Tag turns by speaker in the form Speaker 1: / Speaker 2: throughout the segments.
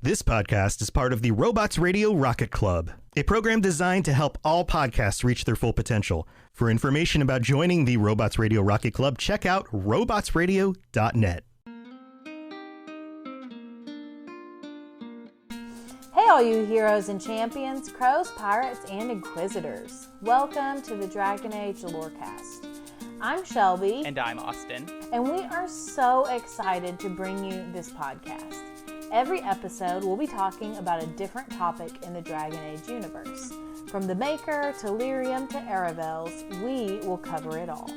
Speaker 1: This podcast is part of the Robots Radio Rocket Club, a program designed to help all podcasts reach their full potential. For information about joining the Robots Radio Rocket Club, check out robotsradio.net.
Speaker 2: Hey all you heroes and champions, crows, pirates, and inquisitors. Welcome to the Dragon Age Lorecast. I'm Shelby.
Speaker 3: And I'm Austin.
Speaker 2: And we are so excited to bring you this podcast. Every episode, we'll be talking about a different topic in the Dragon Age universe. From the Maker to Lyrium to Aravels, we will cover it all.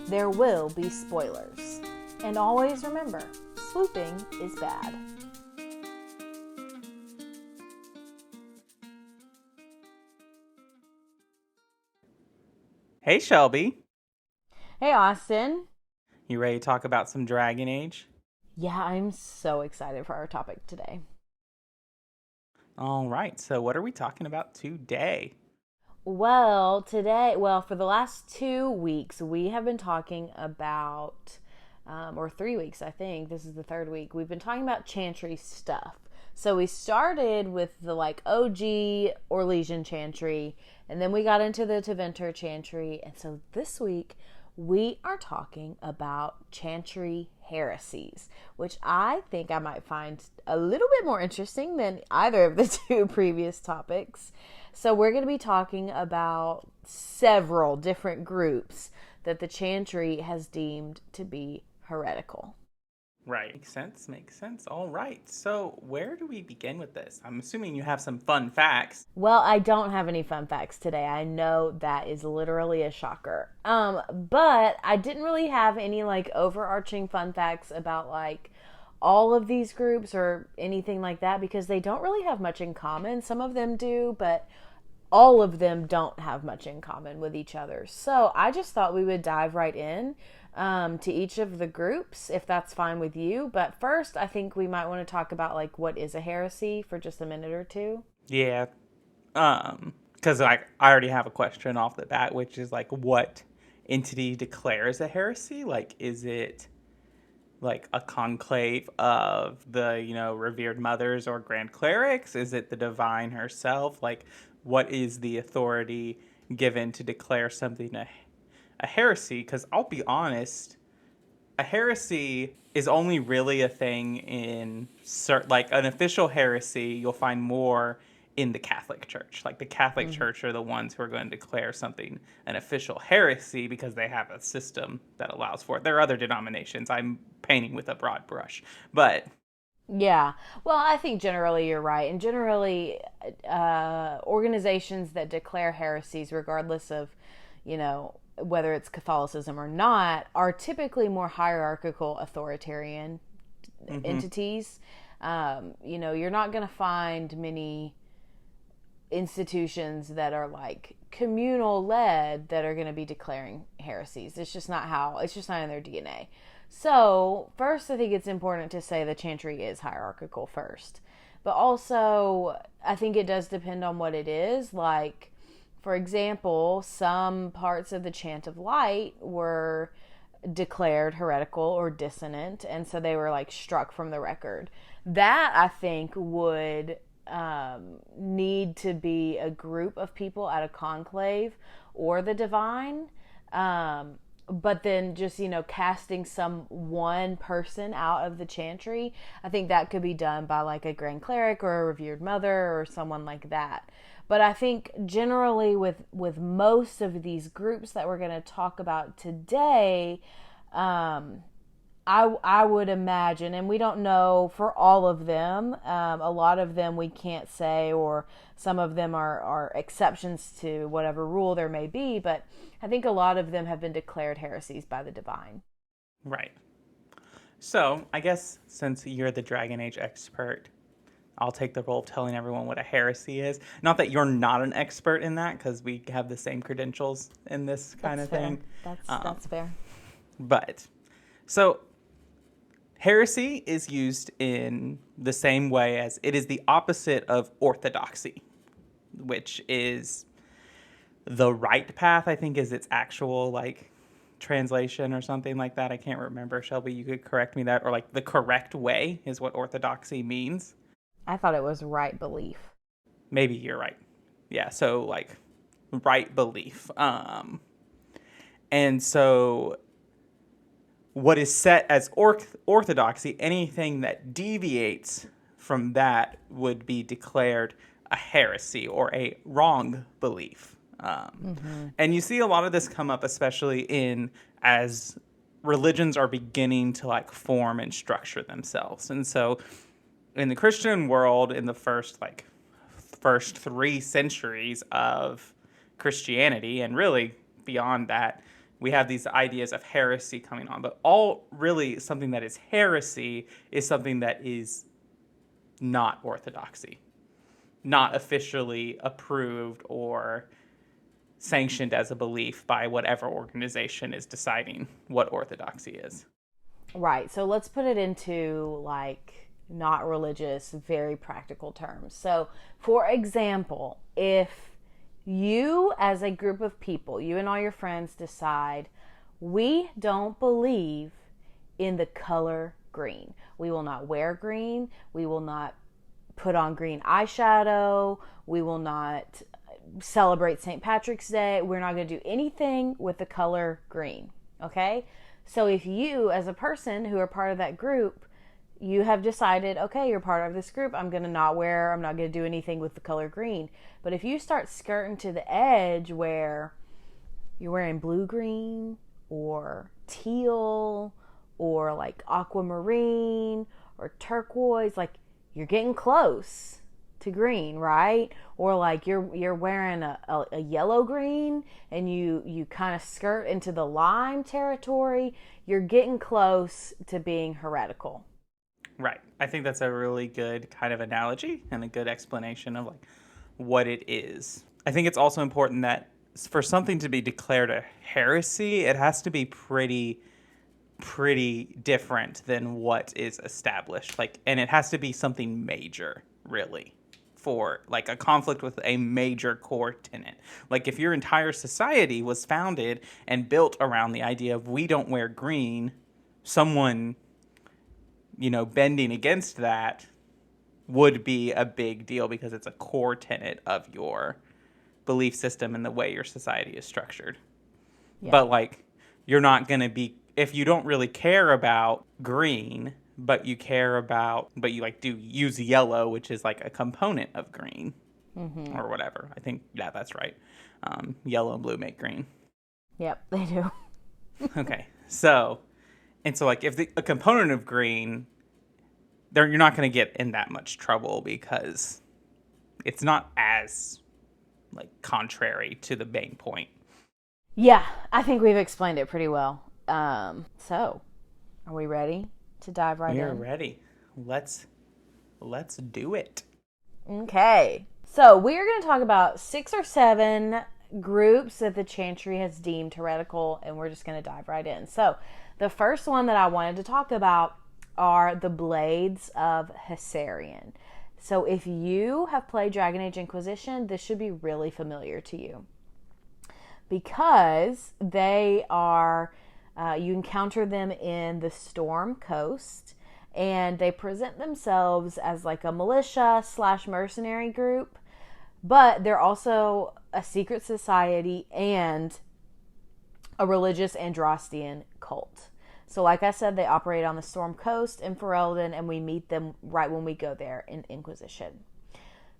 Speaker 2: There will be spoilers. And always remember, swooping is bad.
Speaker 3: Hey, Shelby.
Speaker 2: Hey, Austin.
Speaker 3: You ready to talk about some Dragon Age?
Speaker 2: Yeah, I'm so excited for our topic today.
Speaker 3: All right, so what are we talking about today?
Speaker 2: For the last 2 weeks, we have been talking about, or 3 weeks, I think. This is the third week. We've been talking about Chantry stuff. So we started with the OG Orlesian Chantry, and then we got into the Tevinter Chantry. And so this week, we are talking about Chantry Heresies, which I think I might find a little bit more interesting than either of the two previous topics. So we're going to be talking about several different groups that the Chantry has deemed to be heretical.
Speaker 3: Right. Makes sense. All right. So where do we begin with this? I'm assuming you have some fun facts.
Speaker 2: Well, I don't have any fun facts today. I know that is literally a shocker. But I didn't really have any overarching fun facts about all of these groups or anything like that because they don't really have much in common. Some of them do, but all of them don't have much in common with each other. So I just thought we would dive right in to each of the groups, if that's fine with you. But first, I think we might want to talk about what is a heresy for just a minute or two.
Speaker 3: Yeah. Because I already have a question off the bat, which is what entity declares a heresy? Is it a conclave of the, revered mothers or grand clerics? Is it the divine herself? What is the authority given to declare something a heresy? Because I'll be honest, a heresy is only really a thing in an official heresy. You'll find more in the Catholic Church. The Catholic Church are the ones who are going to declare something an official heresy because they have a system that allows for it. There are other denominations. I'm painting with a broad brush, but
Speaker 2: yeah. Well, I think generally you're right. And generally, organizations that declare heresies, regardless of, whether it's Catholicism or not, are typically more hierarchical authoritarian entities. You're not going to find many institutions that are communal led that are going to be declaring heresies. It's just not in their DNA. So first, I think it's important to say the Chantry is hierarchical first, but also I think it does depend on what it is. For example, some parts of the Chant of Light were declared heretical or dissonant, and so they were struck from the record. That I think would need to be a group of people at a conclave or the divine. But then just, casting some one person out of the Chantry, I think that could be done by a grand cleric or a revered mother or someone like that. But I think generally with most of these groups that we're going to talk about today, I would imagine, and we don't know for all of them, a lot of them we can't say, or some of them are exceptions to whatever rule there may be, but I think a lot of them have been declared heresies by the divine.
Speaker 3: Right. So, I guess since you're the Dragon Age expert, I'll take the role of telling everyone what a heresy is. Not that you're not an expert in that, because we have the same credentials in this kind of thing.
Speaker 2: That's fair.
Speaker 3: But, so, heresy is used in the same way as it is the opposite of orthodoxy, which is the right path, I think, is its actual, translation or something like that. I can't remember. Shelby, you could correct me that. Or, the correct way is what orthodoxy means.
Speaker 2: I thought it was right belief.
Speaker 3: Maybe you're right. Yeah, so like right belief. And so what is set as orthodoxy, anything that deviates from that would be declared a heresy or a wrong belief. And you see a lot of this come up, especially in as religions are beginning to like form and structure themselves. And so in the Christian world, in the first 3 centuries of Christianity, and really beyond that, we have these ideas of heresy coming on. But all really something that is heresy is something that is not orthodoxy, not officially approved or sanctioned as a belief by whatever organization is deciding what orthodoxy is.
Speaker 2: Right. So let's put it into like not religious, very practical terms. So, for example, if you as a group of people, you and all your friends decide, we don't believe in the color green. We will not wear green. We will not put on green eyeshadow. We will not celebrate St. Patrick's Day. We're not going to do anything with the color green. Okay? So if you, as a person who are part of that group, you have decided, okay, you're part of this group, I'm not going to do anything with the color green. But if you start skirting to the edge where you're wearing blue-green or teal or like aquamarine or turquoise, like you're getting close to green, right? Or like you're wearing a yellow-green and you kind of skirt into the lime territory, you're getting close to being heretical.
Speaker 3: Right. I think that's a really good kind of analogy and a good explanation of like what it is. I think it's also important that for something to be declared a heresy, it has to be pretty different than what is established. Like, and it has to be something major, really, for like a conflict with a major core tenet. Like if your entire society was founded and built around the idea of we don't wear green, someone bending against that would be a big deal because it's a core tenet of your belief system and the way your society is structured. Yeah. But like, you're not going to be, if you don't really care about green, but you like do use yellow, which is like a component of green or whatever. I think, yeah, that's right. Yellow and blue make green.
Speaker 2: Yep, they do.
Speaker 3: Okay. So like if a component of green, you're not going to get in that much trouble because it's not as like contrary to the main point.
Speaker 2: Yeah, I think we've explained it pretty well. So are we ready to dive right in?
Speaker 3: We're ready. Let's do it.
Speaker 2: Okay. So we're going to talk about 6 or 7 groups that the Chantry has deemed heretical, and we're just going to dive right in. So the first one that I wanted to talk about are the Blades of Hessarian. So if you have played Dragon Age Inquisition, this should be really familiar to you because they are, you encounter them in the Storm Coast, and they present themselves as like a militia / mercenary group, but they're also a secret society and a religious Andrastian cult. So like I said, they operate on the Storm Coast in Ferelden, and we meet them right when we go there in Inquisition.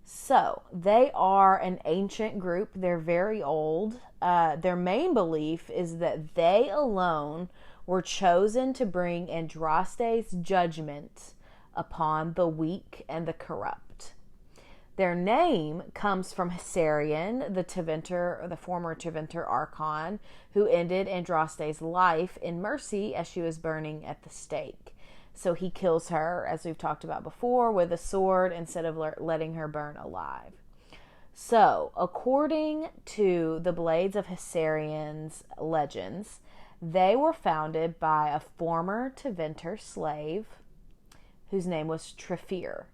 Speaker 2: So they are an ancient group. They're very old. Their main belief is that they alone were chosen to bring Andraste's judgment upon the weak and the corrupt. Their name comes from Hessarian, the former Tevinter Archon, who ended Andraste's life in mercy as she was burning at the stake. So he kills her, as we've talked about before, with a sword instead of letting her burn alive. So, according to the Blades of Hessarian's legends, they were founded by a former Tevinter slave whose name was Trefir.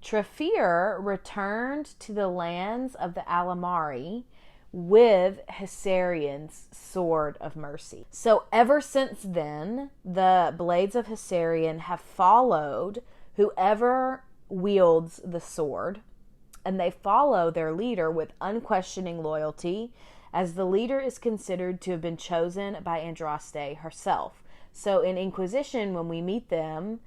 Speaker 2: Trefir returned to the lands of the Alamari with Hessarian's Sword of Mercy. So ever since then, the Blades of Hessarian have followed whoever wields the sword, and they follow their leader with unquestioning loyalty, as the leader is considered to have been chosen by Andraste herself. So in Inquisition, when we meet them,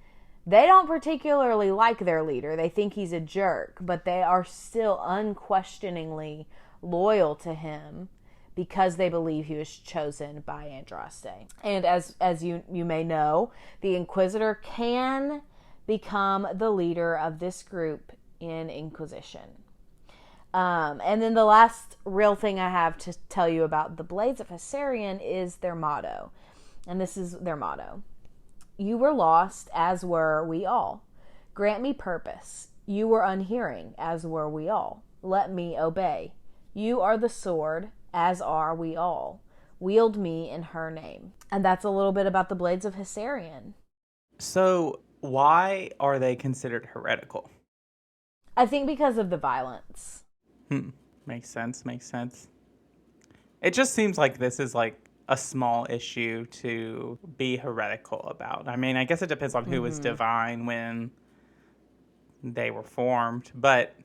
Speaker 2: they don't particularly like their leader. They think he's a jerk, but they are still unquestioningly loyal to him because they believe he was chosen by Andraste. And as you may know, the Inquisitor can become the leader of this group in Inquisition. And then the last real thing I have to tell you about the Blades of Hessarian is their motto. And this is their motto. You were lost, as were we all. Grant me purpose. You were unhearing, as were we all. Let me obey. You are the sword, as are we all. Wield me in her name. And that's a little bit about the Blades of Hessarian.
Speaker 3: So why are they considered heretical?
Speaker 2: I think because of the violence.
Speaker 3: Makes sense. It just seems like this is like a small issue to be heretical about. I mean, I guess it depends on who was divine when they were formed, but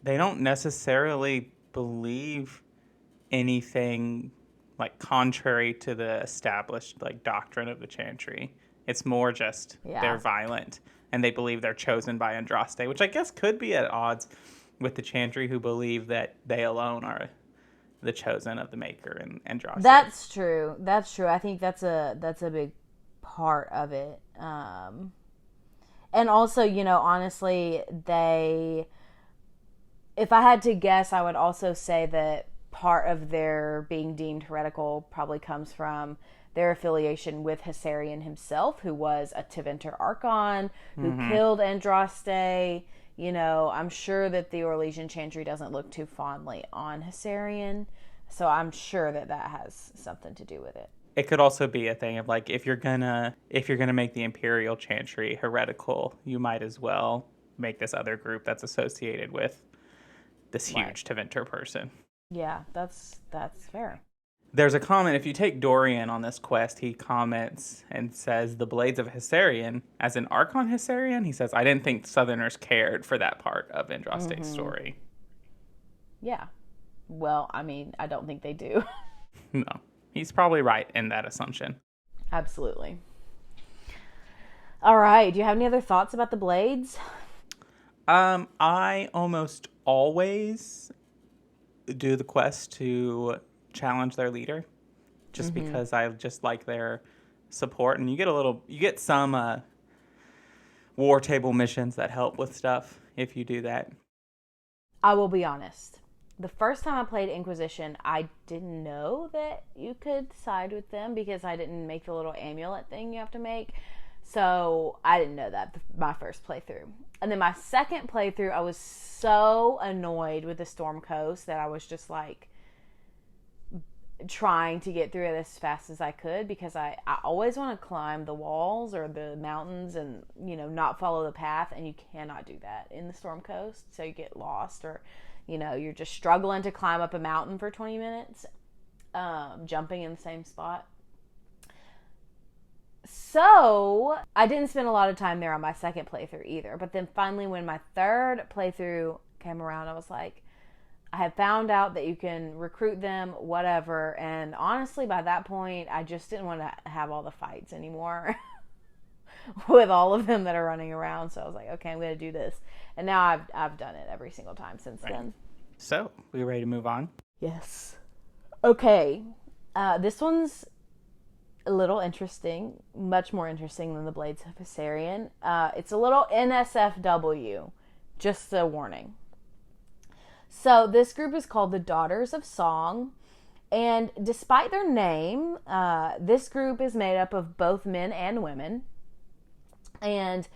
Speaker 3: they don't necessarily believe anything like contrary to the established like doctrine of the Chantry. It's more just they're violent and they believe they're chosen by Andraste, which I guess could be at odds with the Chantry, who believe that they alone are the chosen of the Maker and Andraste.
Speaker 2: That's true. I think that's a big part of it. And also, honestly, if I had to guess, I would also say that part of their being deemed heretical probably comes from their affiliation with Hessarian himself, who was a Tevinter Archon, who killed Andraste. I'm sure that the Orlesian Chantry doesn't look too fondly on Hessarian, so I'm sure that has something to do with it.
Speaker 3: It could also be a thing of like, if you're gonna make the Imperial Chantry heretical, you might as well make this other group that's associated with this huge Tevinter person.
Speaker 2: Yeah, that's fair.
Speaker 3: There's a comment, if you take Dorian on this quest, he comments and says, the Blades of Hessarian, as an Archon Hessarian, he says, I didn't think Southerners cared for that part of Andraste's story.
Speaker 2: Yeah. Well, I mean, I don't think they do.
Speaker 3: No. He's probably right in that assumption.
Speaker 2: Absolutely. All right. Do you have any other thoughts about the Blades?
Speaker 3: I almost always do the quest to challenge their leader, just because I just like their support, and you get some war table missions that help with stuff if you do that.
Speaker 2: I will be honest. The first time I played Inquisition, I didn't know that you could side with them because I didn't make the little amulet thing you have to make. So I didn't know that my first playthrough. And then my second playthrough, I was so annoyed with the Storm Coast that I was just like trying to get through it as fast as I could, because I always want to climb the walls or the mountains and, not follow the path. And you cannot do that in the Storm Coast. So you get lost, or, you're just struggling to climb up a mountain for 20 minutes, jumping in the same spot. So I didn't spend a lot of time there on my second playthrough either. But then finally, when my third playthrough came around, I was like, I had found out that you can recruit them, whatever. And honestly, by that point, I just didn't want to have all the fights anymore with all of them that are running around. So I was like, okay, I'm going to do this. And now I've done it every single time since then.
Speaker 3: So, we ready to move on?
Speaker 2: Yes. Okay. This one's a little interesting, much more interesting than the Blades of Hessarian. It's a little NSFW, just a warning. So this group is called the Daughters of Song, and despite their name, this group is made up of both men and women, and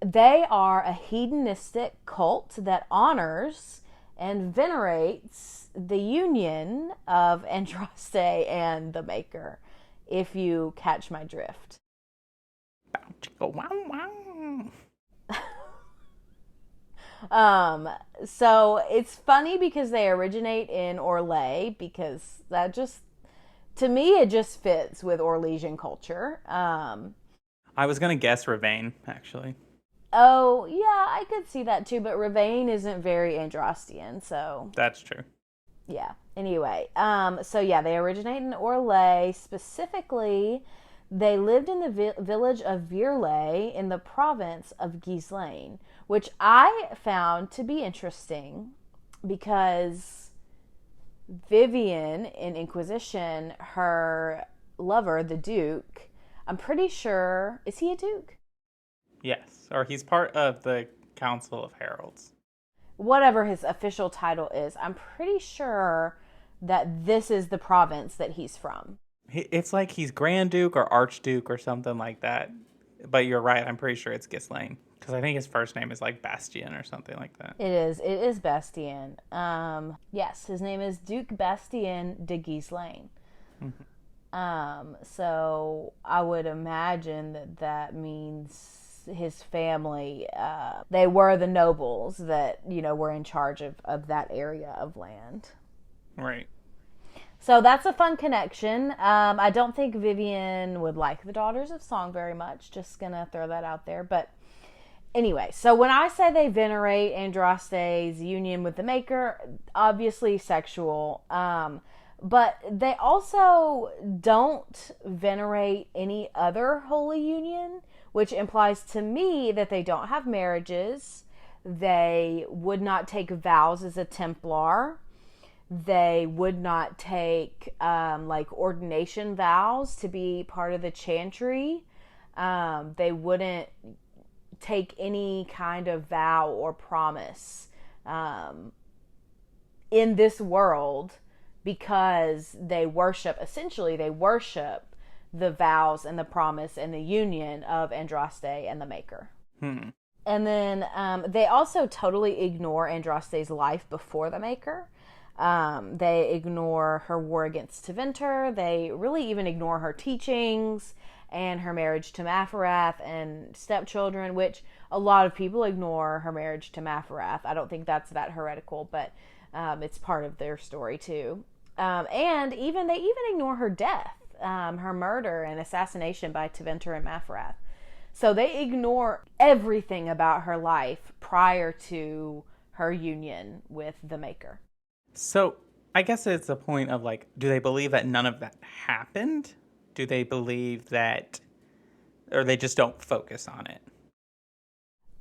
Speaker 2: they are a hedonistic cult that honors and venerates the union of Andraste and the Maker, if you catch my drift. So it's funny because they originate in Orlais, because that just, to me, it just fits with Orlesian culture.
Speaker 3: I was going to guess Ravane, actually.
Speaker 2: Oh, yeah, I could see that too, but Ravane isn't very Andrastian, so...
Speaker 3: That's true.
Speaker 2: Yeah. Anyway, so yeah, they originate in Orlais. Specifically, they lived in the village of Virlay in the province of Ghislaine, which I found to be interesting because Vivian in Inquisition, her lover, the Duke, I'm pretty sure, is he a Duke?
Speaker 3: Yes, or he's part of the Council of Heralds.
Speaker 2: Whatever his official title is, I'm pretty sure that this is the province that he's from.
Speaker 3: It's like he's Grand Duke or Archduke or something like that. But you're right, I'm pretty sure it's Ghislaine. Because I think his first name is like Bastien or something like that.
Speaker 2: It is Bastien. Yes, his name is Duke Bastien de Ghislaine. So I would imagine that means his family, they were the nobles that, were in charge of that area of land.
Speaker 3: Right.
Speaker 2: So that's a fun connection. I don't think Vivian would like the Daughters of Song very much. Just gonna throw that out there. But anyway, so when I say they venerate Andraste's union with the Maker, obviously sexual. But they also don't venerate any other holy union, which implies to me that they don't have marriages. They would not take vows as a Templar. They would not take ordination vows to be part of the Chantry. They wouldn't take any kind of vow or promise in this world, because they worship the vows and the promise and the union of Andraste and the Maker. And then they also totally ignore Andraste's life before the Maker. They ignore her war against Tevinter. They really even ignore her teachings and her marriage to Maferath and stepchildren, which a lot of people ignore her marriage to Maferath. I don't think that's that heretical, but it's part of their story too. And they even ignore her death, her murder and assassination by Tevinter and Maferath. So they ignore everything about her life prior to her union with the Maker.
Speaker 3: So I guess it's a point of do they believe that none of that happened? Do they believe that, or they just don't focus on it?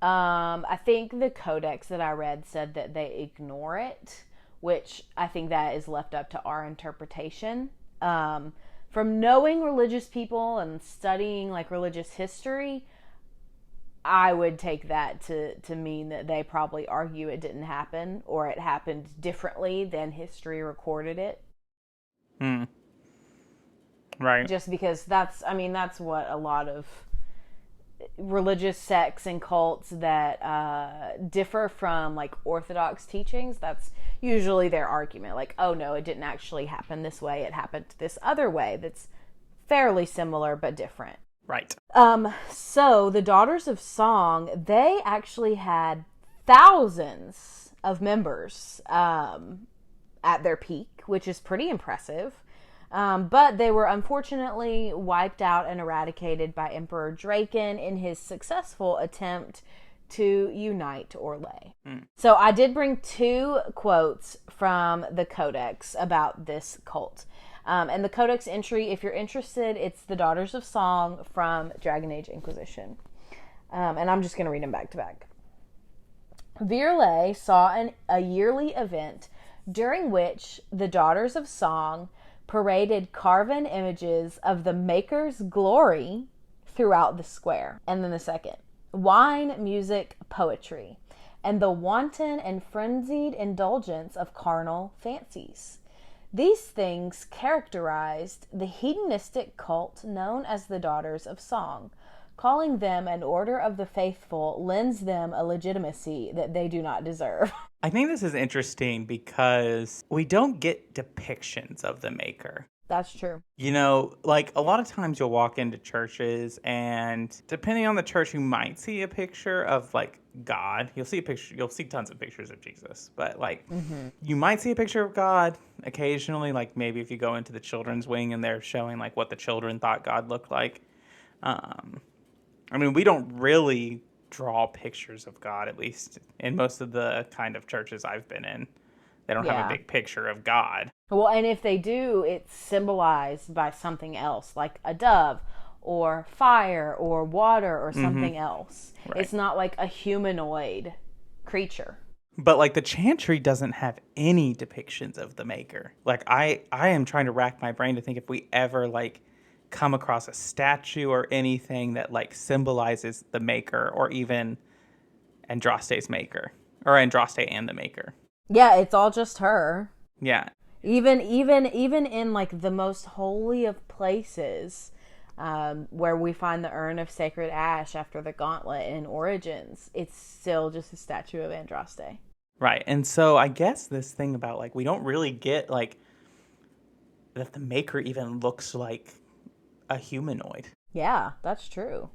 Speaker 2: I think the Codex that I read said that they ignore it, which I think that is left up to our interpretation. From knowing religious people and studying religious history, I would take that to mean that they probably argue it didn't happen, or it happened differently than history recorded it.
Speaker 3: Right.
Speaker 2: Just because that's what a lot of religious sects and cults that differ from Orthodox teachings, that's usually their argument. Oh no, it didn't actually happen this way. It happened this other way that's fairly similar but different.
Speaker 3: Right.
Speaker 2: So the Daughters of Song, they actually had thousands of members at their peak, which is pretty impressive. But they were unfortunately wiped out and eradicated by Emperor Draken in his successful attempt to unite Orlais. So I did bring 2 quotes from the Codex about this cult. And the Codex entry, if you're interested, it's the Daughters of Song from Dragon Age Inquisition. And I'm just going to read them back to back. Virlay saw a yearly event during which the Daughters of Song paraded carven images of the Maker's glory throughout the square. And then the second, wine, music, poetry, and the wanton and frenzied indulgence of carnal fancies. These things characterized the hedonistic cult known as the Daughters of Song. Calling them an order of the faithful lends them a legitimacy that they do not deserve.
Speaker 3: I think this is interesting because we don't get depictions of the Maker.
Speaker 2: That's true.
Speaker 3: A lot of times you'll walk into churches and depending on the church, you might see a picture of God. You'll see tons of pictures of Jesus, but you might see a picture of God occasionally, maybe if you go into the children's wing and they're showing what the children thought God looked like. We don't really draw pictures of God, at least in most of the kind of churches I've been in. They don't have a big picture of God.
Speaker 2: Well, and if they do, it's symbolized by something else, like a dove or fire or water or something else. Right. It's not like a humanoid creature.
Speaker 3: But like the Chantry doesn't have any depictions of the Maker. Like I am trying to rack my brain to think if we ever like come across a statue or anything that like symbolizes the Maker or even Andraste's Maker or Andraste and the Maker.
Speaker 2: Yeah, it's all just her.
Speaker 3: Yeah.
Speaker 2: Even in like the most holy of places, where we find the urn of sacred ash after the gauntlet in Origins, it's still just a statue of Andraste.
Speaker 3: Right. And so I guess this thing about like we don't really get like that the Maker even looks like a humanoid.
Speaker 2: Yeah, that's true.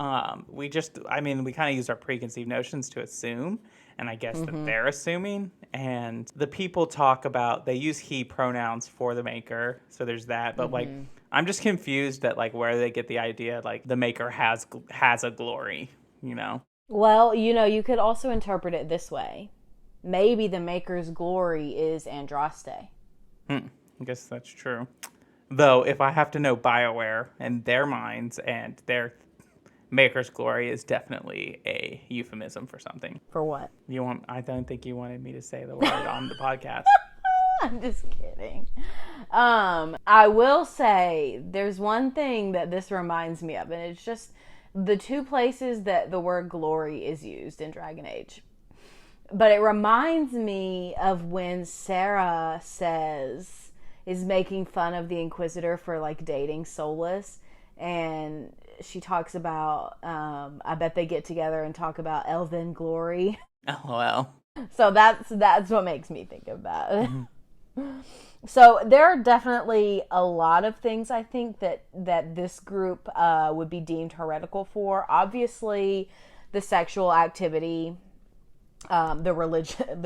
Speaker 3: We kind of use our preconceived notions to assume, and I guess that they're assuming. And the people talk about, they use he pronouns for the Maker, so there's that. But like, I'm just confused at like where they get the idea like the Maker has a glory, you know?
Speaker 2: Well, you know, you could also interpret it this way. Maybe the Maker's glory is Andraste.
Speaker 3: I guess that's true. Though, if I have to know BioWare and their minds and their Maker's glory is definitely a euphemism for something.
Speaker 2: For what?
Speaker 3: I don't think you wanted me to say the word on the podcast.
Speaker 2: I'm just kidding. I will say there's one thing that this reminds me of, and it's just the two places that the word glory is used in Dragon Age. But it reminds me of when Sarah is making fun of the Inquisitor for like dating Solus, and she talks about I bet they get together and talk about elven glory.
Speaker 3: LOL.
Speaker 2: So that's what makes me think of that. So there are definitely a lot of things I think that this group would be deemed heretical for. Obviously, the sexual activity, the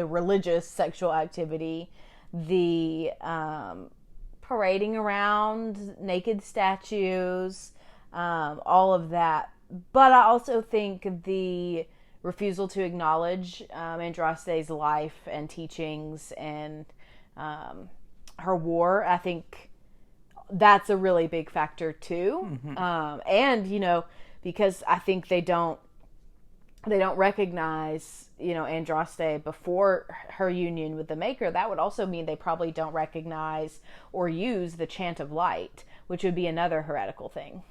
Speaker 2: religious sexual activity, the parading around naked statues, all of that. But I also think the refusal to acknowledge Andraste's life and teachings and her war, I think that's a really big factor too. And, you know, because I think they don't recognize, you know, Andraste before her union with the Maker. That would also mean they probably don't recognize or use the Chant of Light, which would be another heretical thing.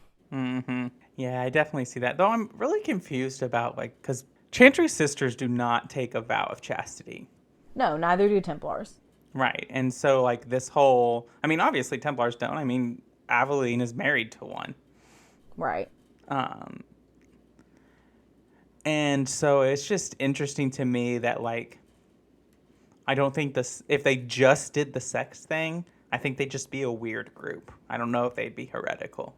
Speaker 3: Yeah, I definitely see that. Though I'm really confused about, like, because Chantry sisters do not take a vow of chastity.
Speaker 2: No, neither do Templars.
Speaker 3: Right. And so, like, this whole... I mean, obviously, Templars don't. I mean, Aveline is married to one.
Speaker 2: Right.
Speaker 3: And so it's just interesting to me that, like, I don't think if they just did the sex thing, I think they'd just be a weird group. I don't know if they'd be heretical.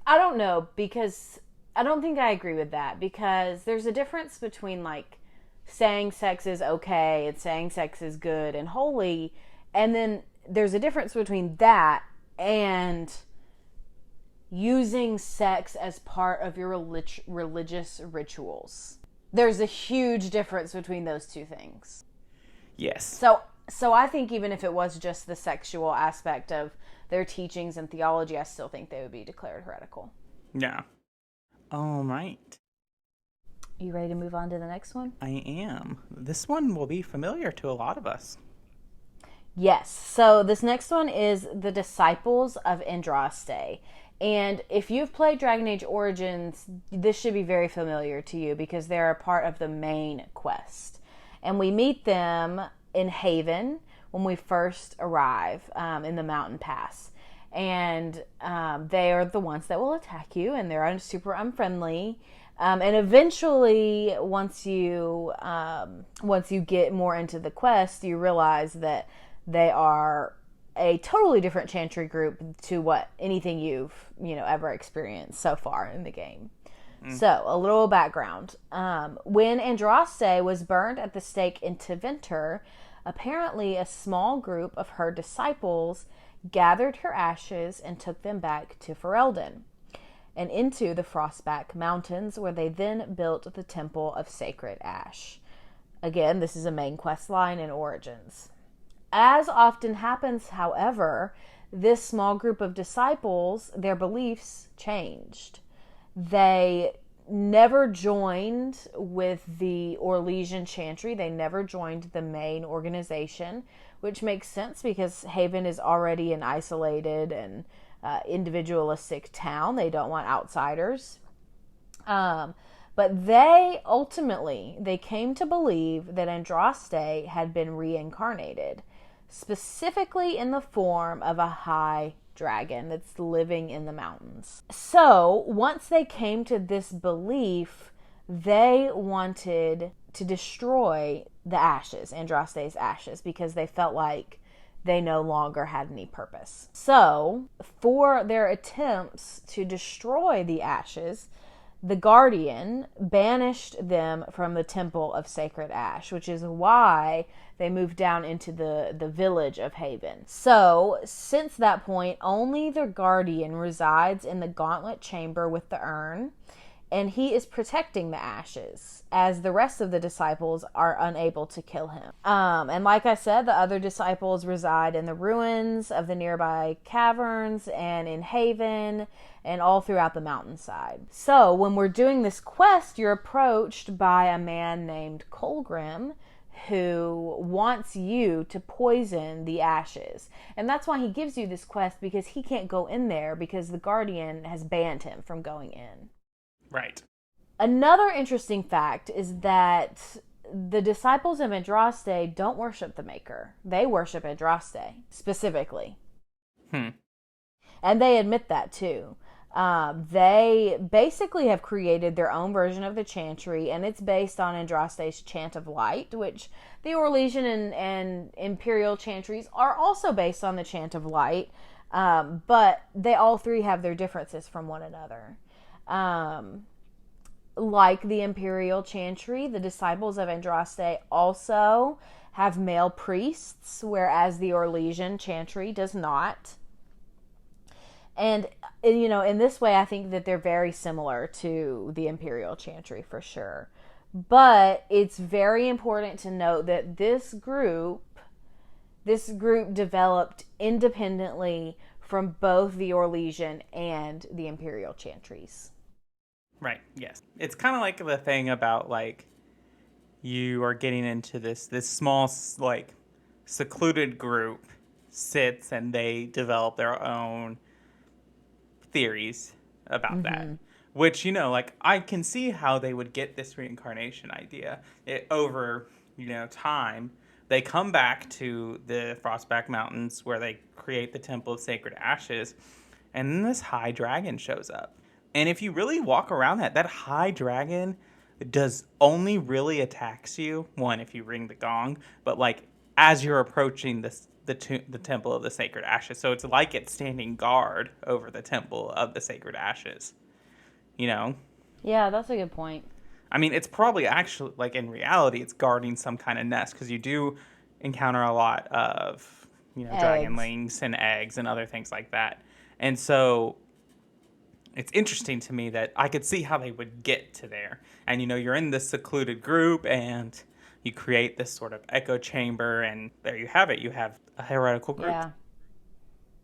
Speaker 2: I don't know, because I don't think I agree with that, because there's a difference between, like, saying sex is okay and saying sex is good and holy, and then there's a difference between that and using sex as part of your religious rituals. There's a huge difference between those two things.
Speaker 3: Yes.
Speaker 2: So I think even if it was just the sexual aspect of their teachings and theology, I still think they would be declared heretical.
Speaker 3: Yeah. All right.
Speaker 2: You ready to move on to the next one?
Speaker 3: I am. This one will be familiar to a lot of us.
Speaker 2: Yes. So this next one is the Disciples of Andraste. And if you've played Dragon Age Origins, this should be very familiar to you because they're a part of the main quest. And we meet them in Haven when we first arrive in the mountain pass. And they are the ones that will attack you, and they're super unfriendly. And eventually, once you get more into the quest, you realize that they are a totally different Chantry group to what anything you've ever experienced so far in the game. So, a little background. When Andraste was burned at the stake in Tevinter, apparently a small group of her disciples gathered her ashes and took them back to Ferelden. and into the Frostback Mountains, where they then built the Temple of Sacred Ash. Again, this is a main quest line in Origins. As often happens, however, this small group of disciples, their beliefs changed. They never joined with the Orlesian Chantry. They never joined the main organization, which makes sense because Haven is already an isolated and individualistic town. They don't want outsiders. But they came to believe that Andraste had been reincarnated, specifically in the form of a high dragon that's living in the mountains. So once they came to this belief, they wanted to destroy the ashes, Andraste's ashes, because they felt like they no longer had any purpose. So for their attempts to destroy the ashes, the Guardian banished them from the Temple of Sacred Ash, which is why they moved down into the village of Haven. So, since that point, only the Guardian resides in the Gauntlet Chamber with the urn, and he is protecting the ashes, as the rest of the disciples are unable to kill him. And like I said, the other disciples reside in the ruins of the nearby caverns and in Haven and all throughout the mountainside. So when we're doing this quest, you're approached by a man named Colgrim who wants you to poison the ashes. And that's why he gives you this quest, because he can't go in there because the Guardian has banned him from going in.
Speaker 3: Right.
Speaker 2: Another interesting fact is that the disciples of Andraste don't worship the Maker. They worship Andraste, specifically. And they admit that, too. They basically have created their own version of the Chantry, and it's based on Andraste's Chant of Light, which the Orlesian and Imperial Chantries are also based on the Chant of Light, but they all three have their differences from one another. Like the Imperial Chantry, the disciples of Andraste also have male priests, whereas the Orlesian Chantry does not. And, you know, in this way, I think that they're very similar to the Imperial Chantry for sure. But it's very important to note that this group developed independently from both the Orlesian and the Imperial Chantries.
Speaker 3: Right, yes. It's kind of like the thing about, like, you are getting into this small, like, secluded group sits and they develop their own theories about that. Which, you know, like, I can see how they would get this reincarnation idea. Over, you know, time, they come back to the Frostback Mountains where they create the Temple of Sacred Ashes, and then this high dragon shows up. And if you really walk around that high dragon does only really attacks you, one, if you ring the gong, but, like, as you're approaching the Temple of the Sacred Ashes. So it's like it's standing guard over the Temple of the Sacred Ashes. You know?
Speaker 2: Yeah, that's a good point.
Speaker 3: I mean, it's probably actually, like, in reality, it's guarding some kind of nest, because you do encounter a lot of, you know, dragonlings and eggs and other things like that. And so it's interesting to me that I could see how they would get to there. And, you know, you're in this secluded group and you create this sort of echo chamber, and there you have it. You have a heretical group.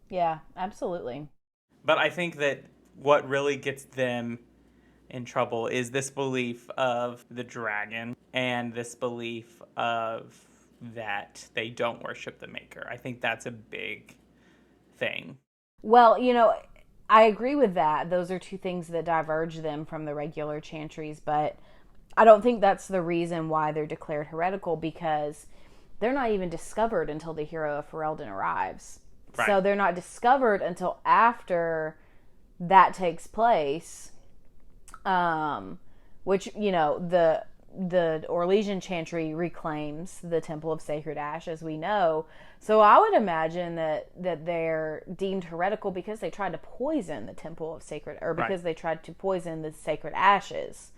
Speaker 2: Yeah, absolutely.
Speaker 3: But I think that what really gets them in trouble is this belief of the dragon and this belief of that they don't worship the Maker. I think that's a big thing.
Speaker 2: Well, you know, I agree with that. Those are two things that diverge them from the regular chantries, but I don't think that's the reason why they're declared heretical, because they're not even discovered until the hero of Ferelden arrives. Right. So they're not discovered until after that takes place, which, you know, the Orlesian Chantry reclaims the Temple of Sacred Ash, as we know. So I would imagine that they're deemed heretical because they tried to poison the Temple of Sacred, or because they tried to poison the Sacred Ashes,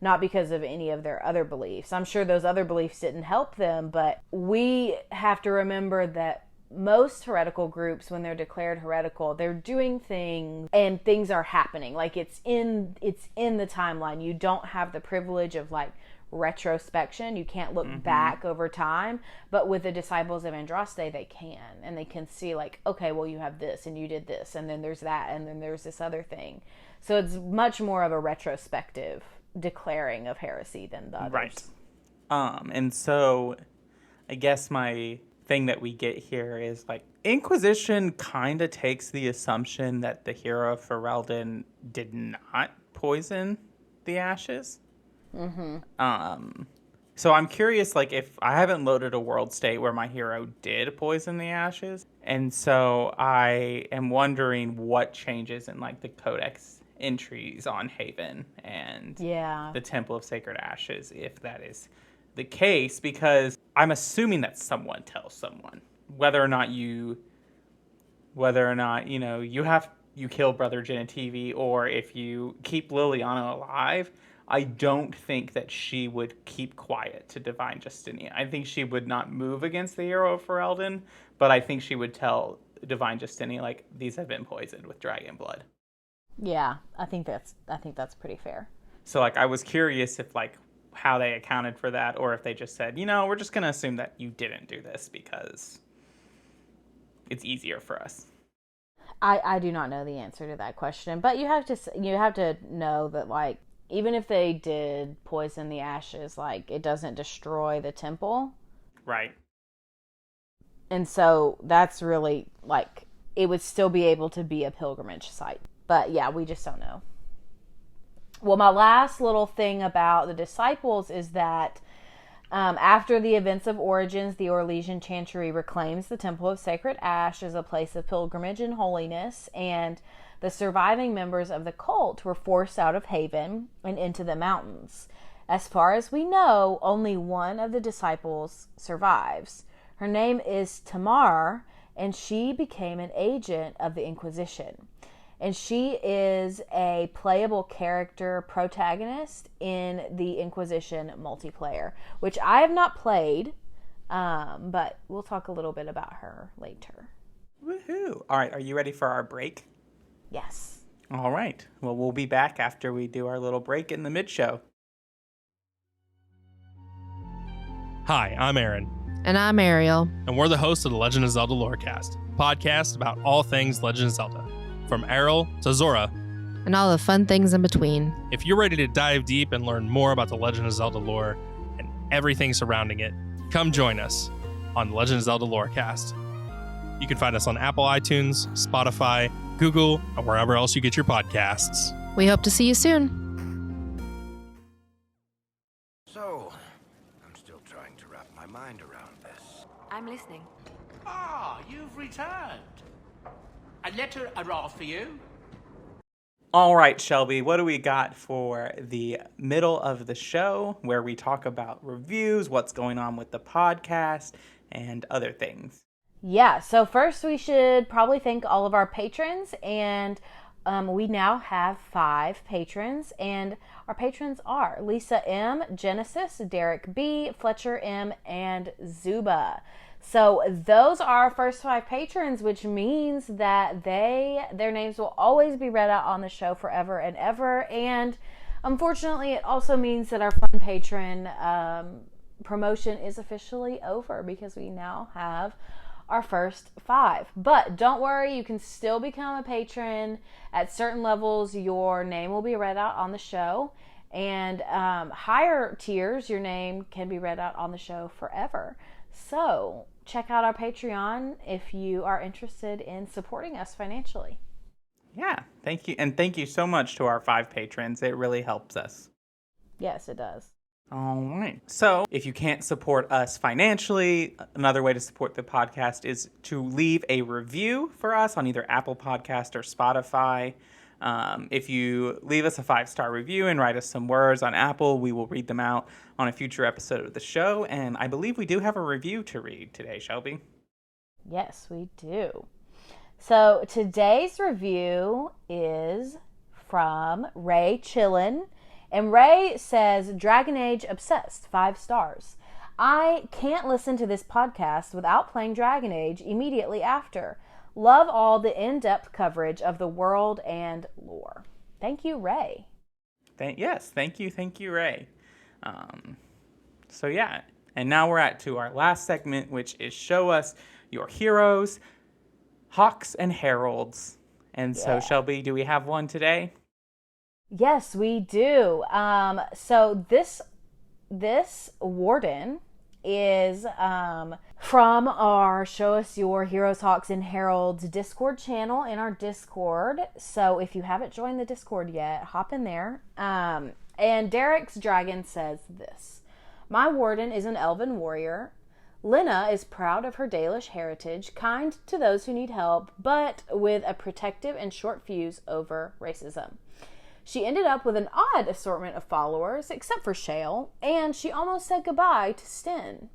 Speaker 2: not because of any of their other beliefs. I'm sure those other beliefs didn't help them, but we have to remember that most heretical groups, when they're declared heretical, they're doing things and things are happening. Like it's in the timeline. You don't have the privilege of like retrospection. You can't look back over time. But with the disciples of Andraste, they can. And they can see like, okay, well, you have this and you did this. And then there's that. And then there's this other thing. So it's much more of a retrospective declaring of heresy than the others.
Speaker 3: Right. And so I guess my thing that we get here is like Inquisition kind of takes the assumption that the hero of Ferelden did not poison the ashes. So I'm curious, like, if I haven't loaded a world state where my hero did poison the ashes, and so I am wondering what changes in like the Codex entries on Haven and the Temple of Sacred Ashes, if that is the case, because I'm assuming that someone tells someone, whether or not you know you kill Brother Genitivi, or if you keep Liliana alive. I don't think that she would keep quiet to Divine Justinian. I think she would not move against the hero of Ferelden, but I think she would tell Divine Justinian, like, these have been poisoned with dragon blood.
Speaker 2: Yeah, I think that's pretty fair.
Speaker 3: So like I was curious if like how they accounted for that, or if they just said, we're just going to assume that you didn't do this because it's easier for us.
Speaker 2: I do not know the answer to that question, but you have to know that like even if they did poison the ashes, like it doesn't destroy the temple.
Speaker 3: Right.
Speaker 2: And so that's really like it would still be able to be a pilgrimage site. But yeah, we just don't know. Well, my last little thing about the disciples is that after the events of Origins, the Orlesian Chantry reclaims the Temple of Sacred Ash as a place of pilgrimage and holiness, and the surviving members of the cult were forced out of Haven and into the mountains. As far as we know, only one of the disciples survives. Her name is Tamar, and she became an agent of the Inquisition. And she is a playable character protagonist in the Inquisition multiplayer, which I have not played, but we'll talk a little bit about her later.
Speaker 3: Woohoo! All right, are you ready for our break?
Speaker 2: Yes.
Speaker 3: All right. Well, we'll be back after we do our little break in the mid-show.
Speaker 4: Hi, I'm Aaron.
Speaker 5: And I'm Ariel.
Speaker 4: And we're the hosts of the Legend of Zelda Lorecast, a podcast about all things Legend of Zelda, from Errol to Zora,
Speaker 5: and all the fun things in between.
Speaker 4: If you're ready to dive deep and learn more about the Legend of Zelda lore and everything surrounding it, come join us on Legend of Zelda Lorecast. You can find us on Apple iTunes, Spotify, Google, or wherever else you get your podcasts.
Speaker 5: We hope to see you soon.
Speaker 6: So, I'm still trying to wrap my mind around this.
Speaker 5: I'm listening.
Speaker 7: Ah, you've returned. A letter arrived for you.
Speaker 3: All right, Shelby, what do we got for the middle of the show where we talk about reviews, what's going on with the podcast, and other things?
Speaker 2: Yeah, so first we should probably thank all of our patrons, and we now have 5 patrons, and our patrons are Lisa M, Genesis, Derek B, Fletcher M, and Zuba. So those are our first 5 patrons, which means that their names will always be read out on the show forever and ever. And unfortunately, it also means that our fun patron promotion is officially over because we now have our first 5. But don't worry, you can still become a patron. At certain levels, your name will be read out on the show. And higher tiers, your name can be read out on the show forever. So check out our Patreon if you are interested in supporting us financially.
Speaker 3: Yeah, thank you. And thank you so much to our 5 patrons. It really helps us.
Speaker 2: Yes, it does.
Speaker 3: All right. So if you can't support us financially, another way to support the podcast is to leave a review for us on either Apple Podcast or Spotify. If you leave us a 5-star review and write us some words on Apple, we will read them out on a future episode of the show. And I believe we do have a review to read today, Shelby.
Speaker 2: Yes, we do. So today's review is from Ray Chillin. And Ray says, Dragon Age obsessed, 5 stars. I can't listen to this podcast without playing Dragon Age immediately after. Love all the in-depth coverage of the world and lore. Thank you, Ray.
Speaker 3: Thank you, Ray. So yeah, and now we're to our last segment, which is show us your heroes, hawks, and heralds. And so, Shelby, do we have one today?
Speaker 2: Yes, we do. So this warden is from our Show Us Your Heroes, Hawks, and Heralds Discord channel in our Discord. So if you haven't joined the Discord yet, hop in there. And Derek's Dragon says this. My warden is an elven warrior. Lena is proud of her Dalish heritage, kind to those who need help, but with a protective and short fuse over racism. She ended up with an odd assortment of followers, except for Shale, and she almost said goodbye to Sten.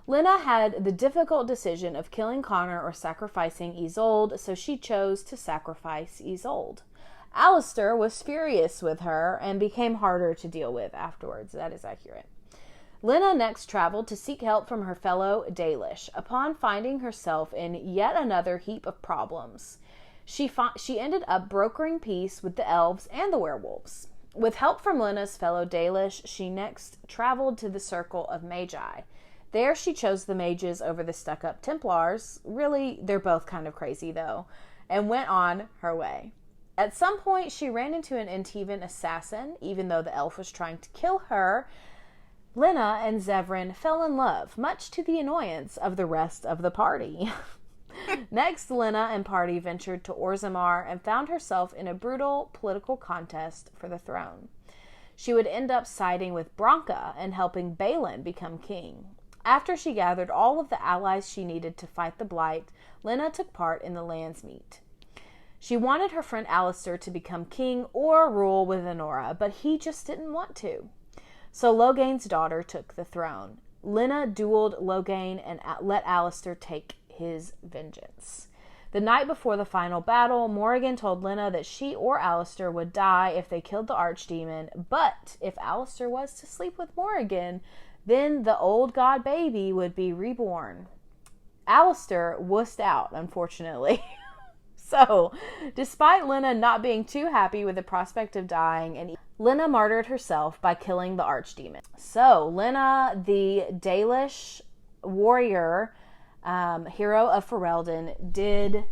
Speaker 2: Lena had the difficult decision of killing Connor or sacrificing Isolde, so she chose to sacrifice Isolde. Alistair was furious with her and became harder to deal with afterwards. That is accurate. Lena next traveled to seek help from her fellow Dalish. Upon finding herself in yet another heap of problems, she ended up brokering peace with the elves and the werewolves. With help from Lena's fellow Dalish, she next traveled to the Circle of Magi. There she chose the mages over the stuck-up Templars. Really, they're both kind of crazy, though, and went on her way. At some point, she ran into an Antivan assassin, even though the elf was trying to kill her. Lena and Zevran fell in love, much to the annoyance of the rest of the party. Next, Lena and party ventured to Orzammar and found herself in a brutal political contest for the throne. She would end up siding with Branka and helping Balin become king. After she gathered all of the allies she needed to fight the Blight, Lena took part in the Landsmeet. She wanted her friend Alistair to become king or rule with Honora, but he just didn't want to. So Loghain's daughter took the throne. Lena dueled Loghain and let Alistair take his vengeance. The night before the final battle, Morrigan told Lena that she or Alistair would die if they killed the archdemon, but if Alistair was to sleep with Morrigan, then the old god baby would be reborn. Alistair wussed out, unfortunately. So, despite Lena not being too happy with the prospect of dying, Lena martyred herself by killing the archdemon. So, Lena, the Dalish warrior, hero of Ferelden, did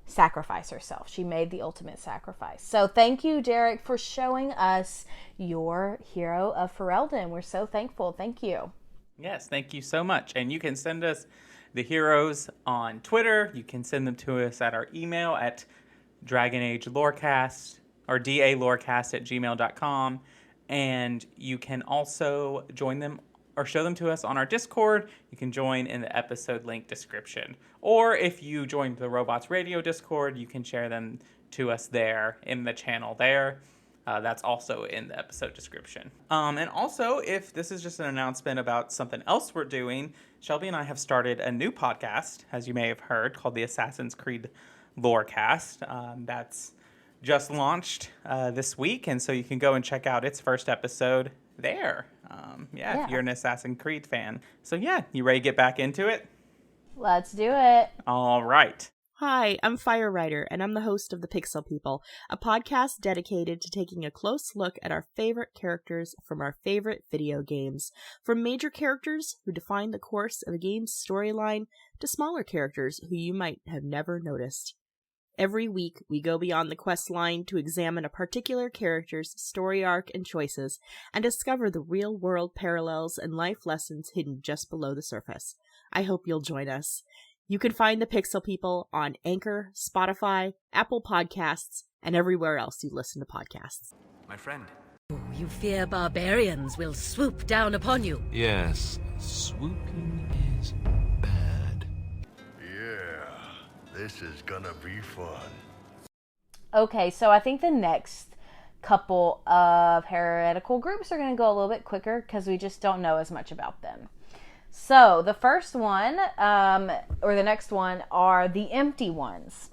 Speaker 2: sacrifice herself. She made the ultimate sacrifice. So thank you, Derek, for showing us your hero of Ferelden. We're so thankful. Thank you.
Speaker 3: Yes, thank you so much. And you can send us the heroes on Twitter. You can send them to us at our email at dragonagelorecast or dalorecast@gmail.com. And you can also join them or show them to us on our Discord. You can join in the episode link description. Or if you join the Robots Radio Discord, you can share them to us there in the channel there. That's also in the episode description. And also, if this is just an announcement about something else we're doing, Shelby and I have started a new podcast, as you may have heard, called the Assassin's Creed Lorecast. That's just launched this week, and so you can go and check out its first episode there. If you're an Assassin's Creed fan. So yeah, you ready to get back into it?
Speaker 2: Let's do it.
Speaker 3: All right.
Speaker 8: Hi, I'm Fire Rider, and I'm the host of The Pixel People, a podcast dedicated to taking a close look at our favorite characters from our favorite video games. From major characters who define the course of a game's storyline to smaller characters who you might have never noticed. Every week, we go beyond the quest line to examine a particular character's story arc and choices, and discover the real-world parallels and life lessons hidden just below the surface. I hope you'll join us. You can find the Pixel People on Anchor, Spotify, Apple Podcasts, and everywhere else you listen to podcasts.
Speaker 6: My friend.
Speaker 9: You fear barbarians will swoop down upon you.
Speaker 6: Yes, swooping is bad. Yeah, this is gonna be fun.
Speaker 2: Okay, so I think the next couple of heretical groups are going to go a little bit quicker because we just don't know as much about them. So the first one, or the next one, are the Empty Ones.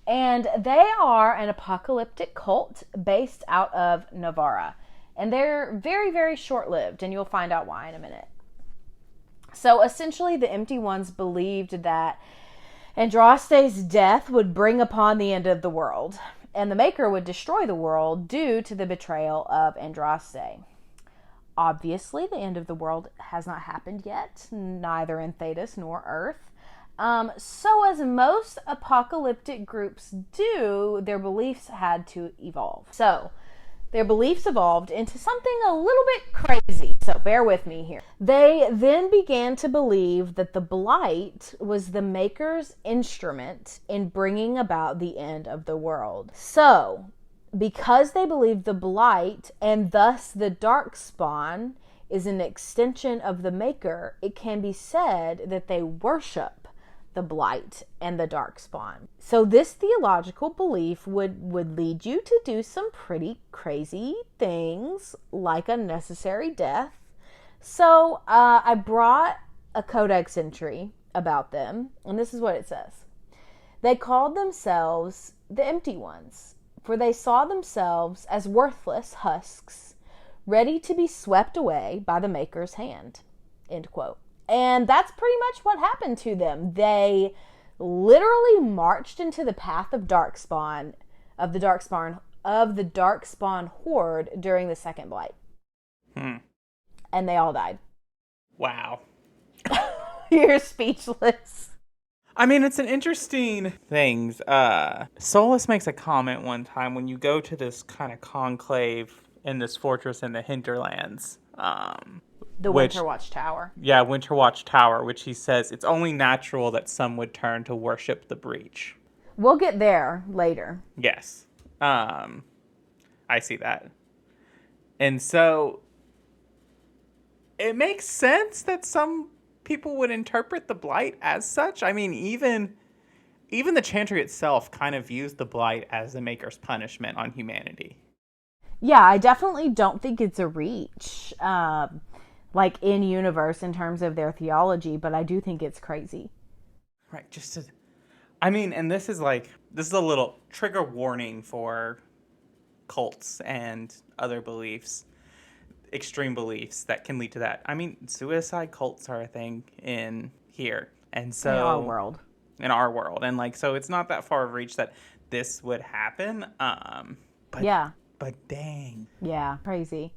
Speaker 2: And they are an apocalyptic cult based out of Navarra. And they're very, very short-lived, and you'll find out why in a minute. So essentially, the Empty Ones believed that Andraste's death would bring upon the end of the world, and the Maker would destroy the world due to the betrayal of Andraste. Obviously, the end of the world has not happened yet, neither in Thedas nor Earth. So as most apocalyptic groups do, their beliefs had to evolve. So their beliefs evolved into something a little bit crazy. So bear with me here. They then began to believe that the Blight was the Maker's instrument in bringing about the end of the world. So because they believed the Blight and thus the Darkspawn is an extension of the Maker, it can be said that they worship the Blight and the Darkspawn. So this theological belief would lead you to do some pretty crazy things, like unnecessary death. So I brought a Codex entry about them, and this is what it says. They called themselves the Empty Ones, for they saw themselves as worthless husks, ready to be swept away by the Maker's hand. End quote. And that's pretty much what happened to them. They literally marched into the path of Darkspawn, of the Darkspawn horde during the Second Blight. And they all died.
Speaker 3: Wow.
Speaker 2: You're speechless.
Speaker 3: I mean, it's an interesting thing. Solus makes a comment one time when you go to this kind of conclave in this fortress in the hinterlands.
Speaker 2: Winterwatch Tower.
Speaker 3: Yeah, Winterwatch Tower, which he says it's only natural that some would turn to worship the breach.
Speaker 2: We'll get there later.
Speaker 3: Yes. I see that. And so it makes sense that some people would interpret the Blight as such. I mean, even the Chantry itself kind of views the Blight as the Maker's punishment on humanity.
Speaker 2: Yeah, I definitely don't think it's a reach. Like in universe in terms of their theology, but I do think it's crazy.
Speaker 3: Right, and this is a little trigger warning for cults and other beliefs, extreme beliefs that can lead to that. I mean, suicide cults are a thing in here. And so in our world. And so it's not that far of reach that this would happen. But dang.
Speaker 2: Yeah, crazy.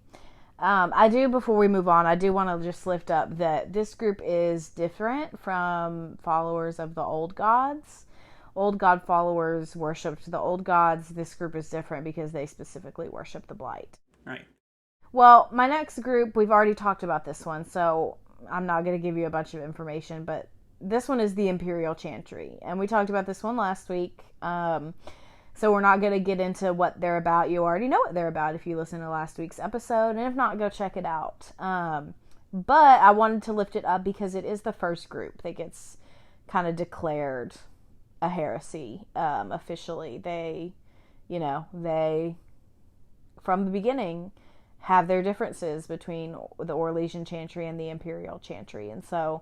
Speaker 2: Before we move on, I do want to just lift up that this group is different from followers of the old gods. Old god followers worshipped the old gods. This group is different because they specifically worship the Blight.
Speaker 3: Right.
Speaker 2: Well, my next group, we've already talked about this one, so I'm not going to give you a bunch of information, but this one is the Imperial Chantry, and we talked about this one last week. So we're not going to get into what they're about. You already know what they're about if you listen to last week's episode. And if not, go check it out. But I wanted to lift it up because it is the first group that gets kind of declared a heresy officially. They, from the beginning, have their differences between the Orlesian Chantry and the Imperial Chantry. And so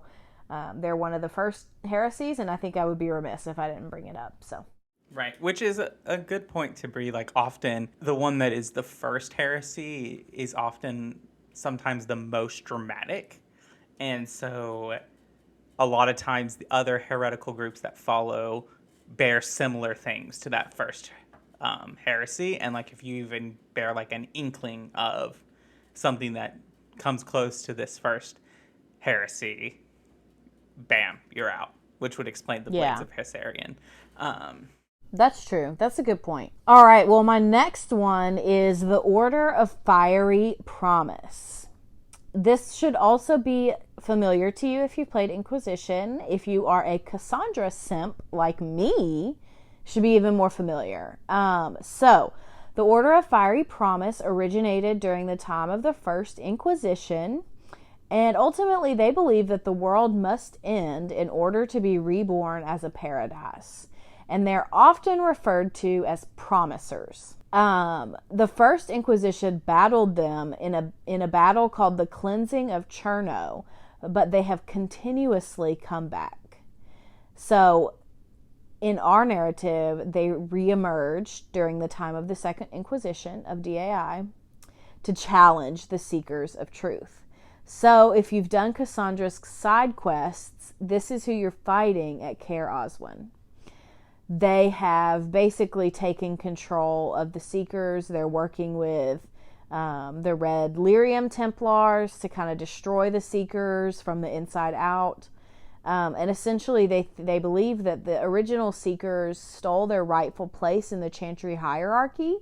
Speaker 2: they're one of the first heresies, and I think I would be remiss if I didn't bring it up. So.
Speaker 3: Right, which is a good point to be often the one that is the first heresy is often sometimes the most dramatic. And so a lot of times the other heretical groups that follow bear similar things to that first heresy. And if you even bear an inkling of something that comes close to this first heresy, bam, you're out, which would explain the Blades of Hessarian.
Speaker 2: That's true. That's a good point. All right. Well, my next one is the Order of Fiery Promise. This should also be familiar to you if you've played Inquisition. If you are a Cassandra simp like me, should be even more familiar. So, the Order of Fiery Promise originated during the time of the First Inquisition, and ultimately they believe that the world must end in order to be reborn as a paradise. And they're often referred to as promisers. The First Inquisition battled them in a battle called the Cleansing of Cherno, but they have continuously come back. So, in our narrative, they reemerged during the time of the Second Inquisition of DAI to challenge the Seekers of Truth. So if you've done Cassandra's side quests, this is who you're fighting at Caer Oswin. They have basically taken control of the Seekers. They're working with the Red Lyrium Templars to kind of destroy the Seekers from the inside out. And essentially they believe that the original Seekers stole their rightful place in the Chantry hierarchy,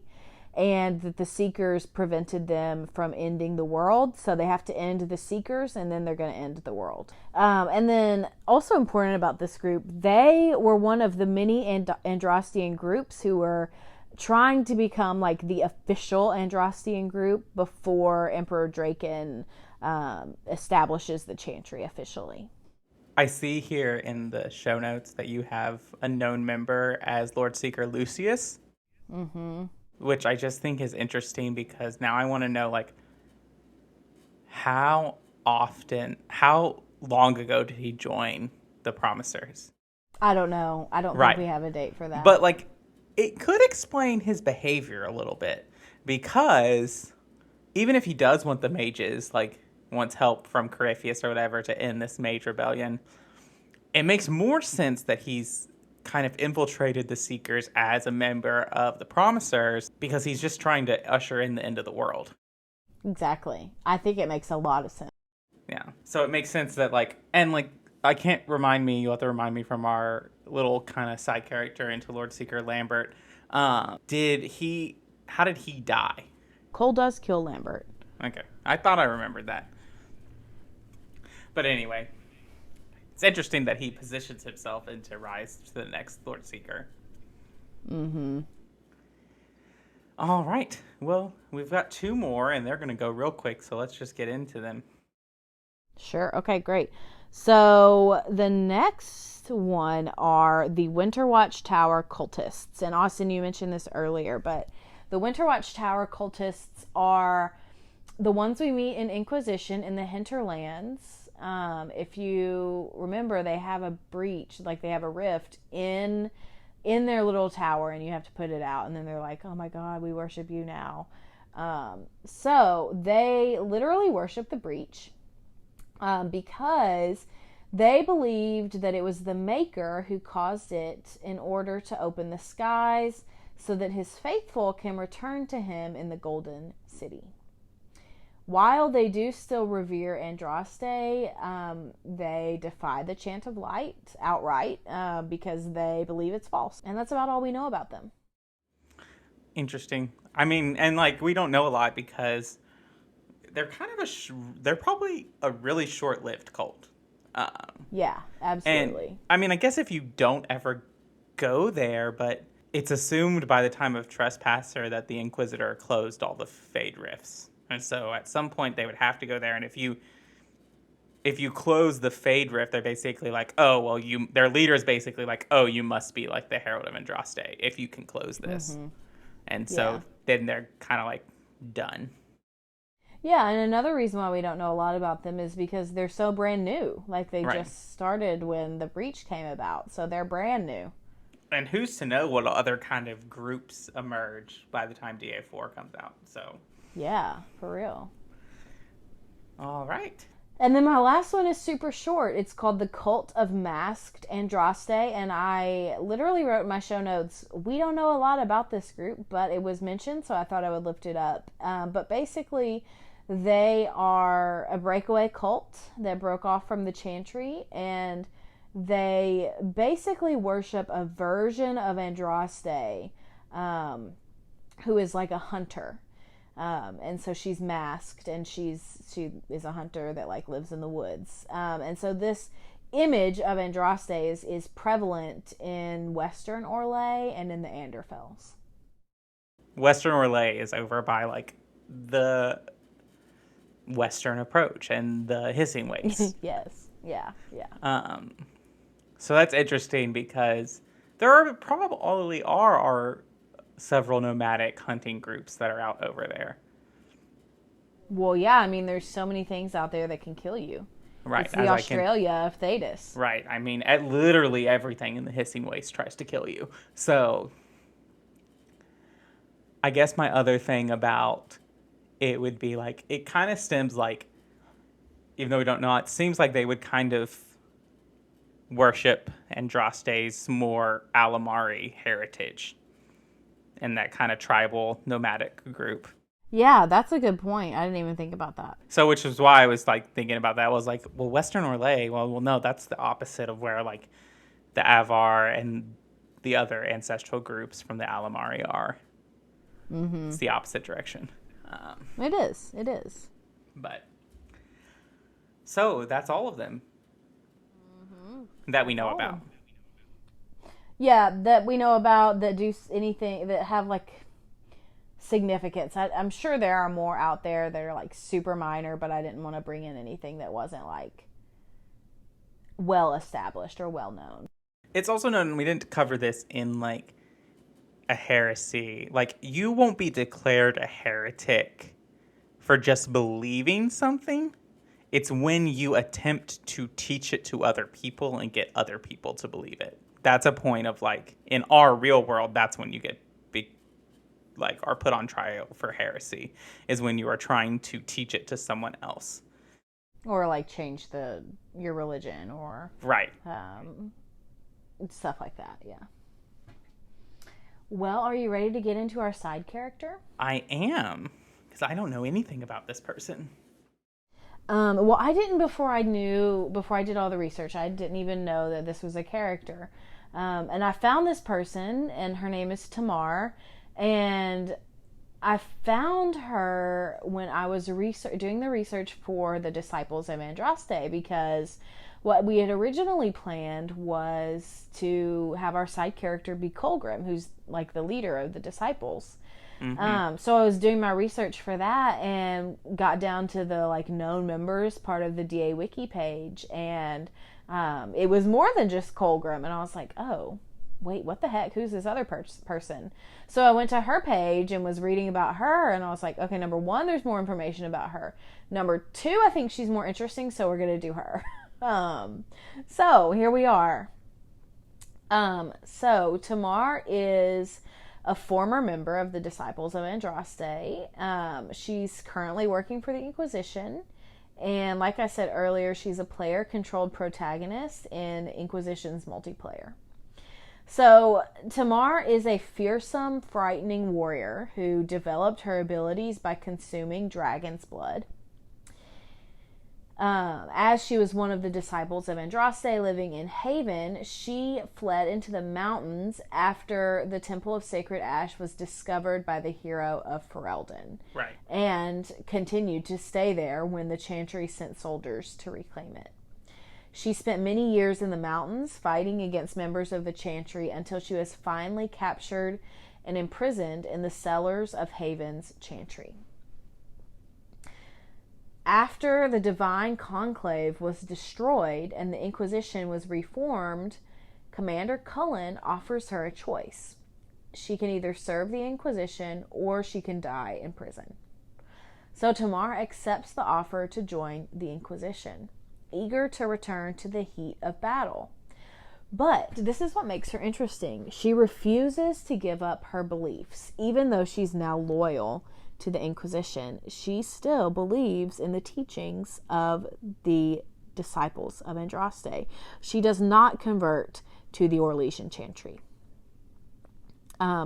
Speaker 2: and that the Seekers prevented them from ending the world. So they have to end the Seekers, and then they're going to end the world. And then also important about this group, they were one of the many Andrastian groups who were trying to become like the official Andrastian group before Emperor Draken establishes the Chantry officially.
Speaker 3: I see here in the show notes that you have a known member as Lord Seeker Lucius.
Speaker 2: Mm-hmm.
Speaker 3: Which I just think is interesting because now I want to know, like, how long ago did he join the Promisers?
Speaker 2: I don't know. I don't think we have a date for that.
Speaker 3: But, like, it could explain his behavior a little bit, because even if he does want the mages, like, wants help from Corypheus or whatever to end this mage rebellion, it makes more sense that he's kind of infiltrated the Seekers as a member of the Promisers because he's just trying to usher in the end of the world.
Speaker 2: Exactly. I think it makes a lot of sense.
Speaker 3: Yeah. So it makes sense that, like, and, like, you'll have to remind me from our little kind of side character into Lord Seeker Lambert. How did he die?
Speaker 2: Cole does kill Lambert.
Speaker 3: Okay. I thought I remembered that. But anyway, it's interesting that he positions himself into rise to the next Lord Seeker.
Speaker 2: Mm-hmm.
Speaker 3: All right. Well, we've got 2 more, and they're going to go real quick, so let's just get into them.
Speaker 2: Sure. Okay, great. So the next one are the Winterwatch Tower cultists. And Austin, you mentioned this earlier, but the Winterwatch Tower cultists are the ones we meet in Inquisition in the hinterlands. If you remember, they have a breach, like they have a rift in their little tower, and you have to put it out, and then they're like, oh my god, we worship you now. So they literally worship the breach because they believed that it was the Maker who caused it in order to open the skies so that his faithful can return to him in the Golden City. While they do still revere Andraste, they defy the Chant of Light outright because they believe it's false. And that's about all we know about them.
Speaker 3: Interesting. I mean, and, like, we don't know a lot because they're kind of they're probably a really short-lived cult.
Speaker 2: Yeah, absolutely.
Speaker 3: And, I mean, I guess if you don't ever go there, but it's assumed by the time of Trespasser that the Inquisitor closed all the Fade Rifts. And so at some point they would have to go there. And if you close the Fade Rift, they're basically like, oh, well, their leader is basically like, oh, you must be like the Herald of Andraste if you can close this. Mm-hmm. And so then they're kind of like done.
Speaker 2: Yeah, and another reason why we don't know a lot about them is because they're so brand new. Like, they just started when the breach came about, so they're brand new.
Speaker 3: And who's to know what other kind of groups emerge by the time DA4 comes out, so...
Speaker 2: Yeah, for real.
Speaker 3: All right.
Speaker 2: And then my last one is super short. It's called The Cult of Masked Andraste, and I literally wrote in my show notes, we don't know a lot about this group, but it was mentioned, so I thought I would lift it up. But basically, they are a breakaway cult that broke off from the Chantry, and they basically worship a version of Andraste, who is like a hunter. And so she's masked, and she is a hunter that, like, lives in the woods. And so this image of Andraste is prevalent in Western Orlais and in the Anderfels.
Speaker 3: Western Orlais is over by, like, the Western approach and the Hissing Wastes.
Speaker 2: Yes. Yeah.
Speaker 3: So that's interesting because there probably are several nomadic hunting groups that are out over there.
Speaker 2: Well, yeah, I mean, there's so many things out there that can kill you.
Speaker 3: Right.
Speaker 2: It's the Australia of Thedas.
Speaker 3: Right. I mean, literally everything in the Hissing Waste tries to kill you. So I guess my other thing about it would be, like, it kind of stems, like, even though we don't know, it seems like they would kind of worship Andraste's more Alamari heritage and that kind of tribal nomadic group.
Speaker 2: Yeah, that's a good point. I didn't even think about that.
Speaker 3: So, which is why I was like thinking about that. I was like, well, Western Orlais. Well, no, that's the opposite of where like the Avar and the other ancestral groups from the Alamari are. Mm-hmm. It's the opposite direction.
Speaker 2: It is. It is.
Speaker 3: But so that's all of them that we know about.
Speaker 2: Yeah, that we know about, that do anything, that have like significance. I'm sure there are more out there that are like super minor, but I didn't want to bring in anything that wasn't like well established or well known.
Speaker 3: It's also known, we didn't cover this in like a heresy. Like, you won't be declared a heretic for just believing something. It's when you attempt to teach it to other people and get other people to believe it. That's a point of like, in our real world, that's when you get are put on trial for heresy, is when you are trying to teach it to someone else.
Speaker 2: Or like change your religion or
Speaker 3: right.
Speaker 2: Stuff like that, yeah. Well, are you ready to get into our side character?
Speaker 3: I am, because I don't know anything about this person.
Speaker 2: Well, I didn't before I did all the research. I didn't even know that this was a character. And I found this person, and her name is Tamar, and I found her when I was doing the research for the Disciples of Andraste, because what we had originally planned was to have our side character be Colgrim, who's like the leader of the Disciples. Mm-hmm. So I was doing my research for that and got down to the like known members part of the DA Wiki page, and it was more than just Colgrim, and I was like, oh, wait, what the heck? Who's this other person? So I went to her page and was reading about her, and I was like, okay, number one, there's more information about her. Number two, I think she's more interesting, so we're going to do her. So here we are. So Tamar is a former member of the Disciples of Andraste. She's currently working for the Inquisition. And like I said earlier, she's a player-controlled protagonist in Inquisition's multiplayer. So Tamar is a fearsome, frightening warrior who developed her abilities by consuming dragon's blood. As she was one of the Disciples of Andraste living in Haven, she fled into the mountains after the Temple of Sacred Ash was discovered by the hero of Ferelden.
Speaker 3: Right.
Speaker 2: And continued to stay there when the Chantry sent soldiers to reclaim it. She spent many years in the mountains fighting against members of the Chantry until she was finally captured and imprisoned in the cellars of Haven's Chantry. After the Divine Conclave was destroyed and the Inquisition was reformed, Commander Cullen offers her a choice. She can either serve the Inquisition or she can die in prison. So Tamar accepts the offer to join the Inquisition, eager to return to the heat of battle. But this is what makes her interesting. She refuses to give up her beliefs, even though she's now loyal to the Inquisition. She still believes in the teachings of the Disciples of Andraste. She does not convert to the Orlesian Chantry.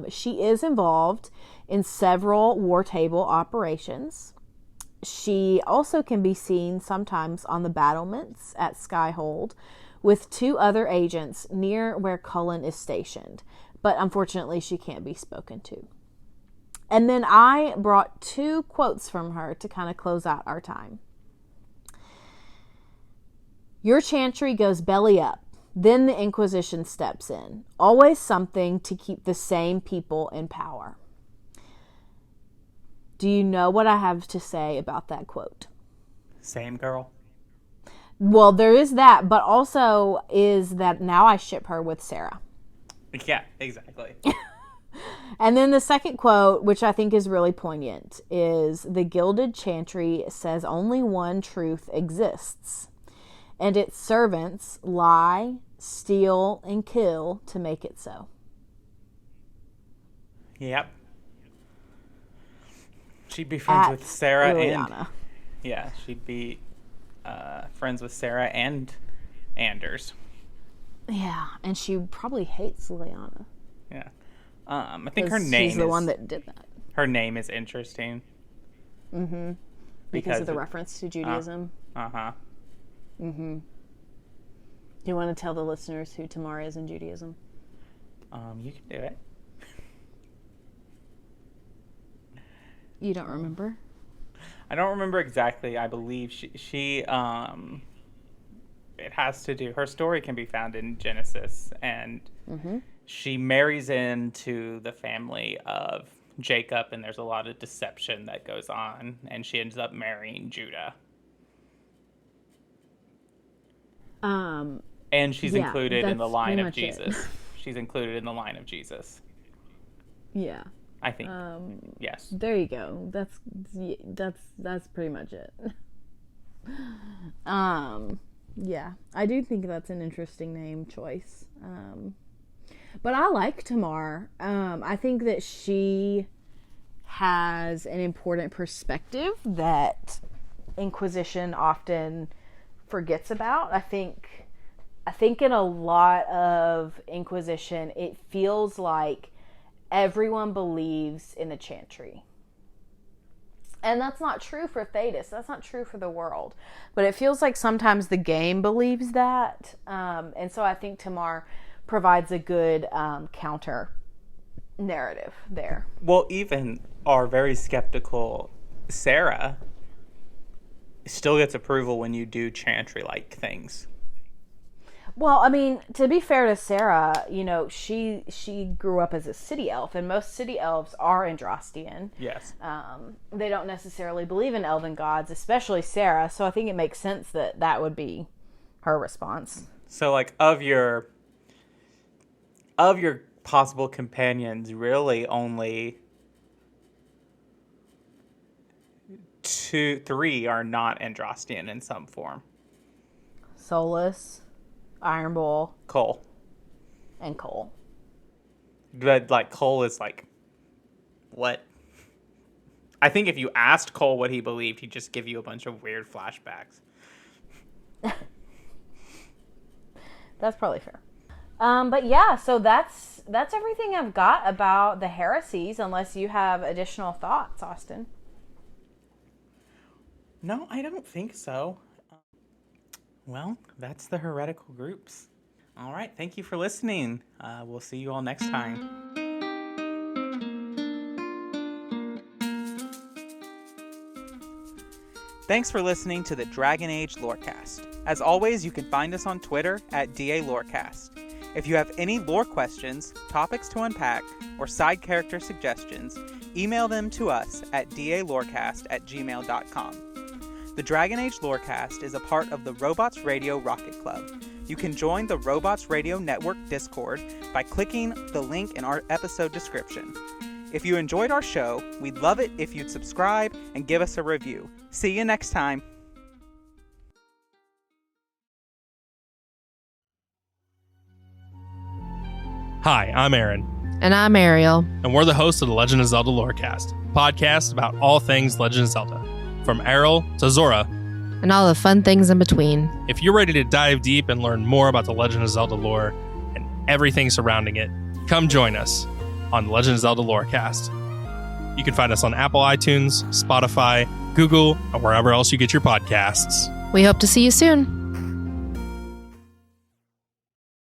Speaker 2: She is involved in several war table operations. She also can be seen sometimes on the battlements at Skyhold with two other agents near where Cullen is stationed, but unfortunately she can't be spoken to. And then I brought two quotes from her to kind of close out our time. Your Chantry goes belly up. Then the Inquisition steps in. Always something to keep the same people in power. Do you know what I have to say about that quote?
Speaker 3: Same girl.
Speaker 2: Well, there is that, but also is that now I ship her with Sarah.
Speaker 3: Yeah, exactly.
Speaker 2: And then the second quote, which I think is really poignant, is the Gilded Chantry says only one truth exists, and its servants lie, steal, and kill to make it so.
Speaker 3: Yep. She'd be friends with Sarah
Speaker 2: Liliana.
Speaker 3: and... Yeah, she'd be friends with Sarah and Anders.
Speaker 2: Yeah, and she probably hates Liliana.
Speaker 3: Yeah. I think her name
Speaker 2: she's the one that did that.
Speaker 3: Her name is interesting.
Speaker 2: Mm-hmm. Because of the reference to Judaism.
Speaker 3: Uh-huh.
Speaker 2: Mm-hmm. Do you want to tell the listeners who Tamar is in Judaism?
Speaker 3: You can do it.
Speaker 2: You don't remember?
Speaker 3: I don't remember exactly. I believe she it has to do, her story can be found in Genesis, and she marries into the family of Jacob, and there's a lot of deception that goes on, and she ends up marrying Judah. And she's included in the line of Jesus. She's included in the line of Jesus.
Speaker 2: Yeah.
Speaker 3: I think. Yes.
Speaker 2: There you go. That's pretty much it. Yeah, I do think that's an interesting name choice. But I like Tamar. I think that she has an important perspective that Inquisition often forgets about. I think in a lot of Inquisition, it feels like everyone believes in the Chantry. And that's not true for Thedas. That's not true for the world. But it feels like sometimes the game believes that. And so I think Tamar provides a good counter narrative there.
Speaker 3: Well, even our very skeptical Sarah still gets approval when you do Chantry-like things.
Speaker 2: Well, I mean, to be fair to Sarah, you know, she grew up as a city elf, and most city elves are Andrastian.
Speaker 3: Yes.
Speaker 2: They don't necessarily believe in elven gods, especially Sarah, so I think it makes sense that would be her response.
Speaker 3: So, like, of your possible companions, really only 3 are not Andrastian in some form.
Speaker 2: Solus, Iron Bull,
Speaker 3: Cole.
Speaker 2: And Cole.
Speaker 3: But, like, Cole is, like, what? I think if you asked Cole what he believed, he'd just give you a bunch of weird flashbacks.
Speaker 2: That's probably fair. But yeah, so that's everything I've got about the Heresies, unless you have additional thoughts, Austin.
Speaker 3: No, I don't think so. Well, that's the heretical groups. All right, thank you for listening. We'll see you all next time. Thanks for listening to the Dragon Age Lorecast. As always, you can find us on Twitter at DALorecast. If you have any lore questions, topics to unpack, or side character suggestions, email them to us at dalorecast@gmail.com. The Dragon Age Lorecast is a part of the Robots Radio Rocket Club. You can join the Robots Radio Network Discord by clicking the link in our episode description. If you enjoyed our show, we'd love it if you'd subscribe and give us a review. See you next time.
Speaker 4: Hi, I'm Aaron.
Speaker 5: And I'm Ariel.
Speaker 4: And we're the hosts of the Legend of Zelda Lorecast, a podcast about all things Legend of Zelda, from Errol to Zora,
Speaker 5: and all the fun things in between.
Speaker 4: If you're ready to dive deep and learn more about the Legend of Zelda lore and everything surrounding it, come join us on the Legend of Zelda Lorecast. You can find us on Apple iTunes, Spotify, Google, or wherever else you get your podcasts.
Speaker 5: We hope to see you soon.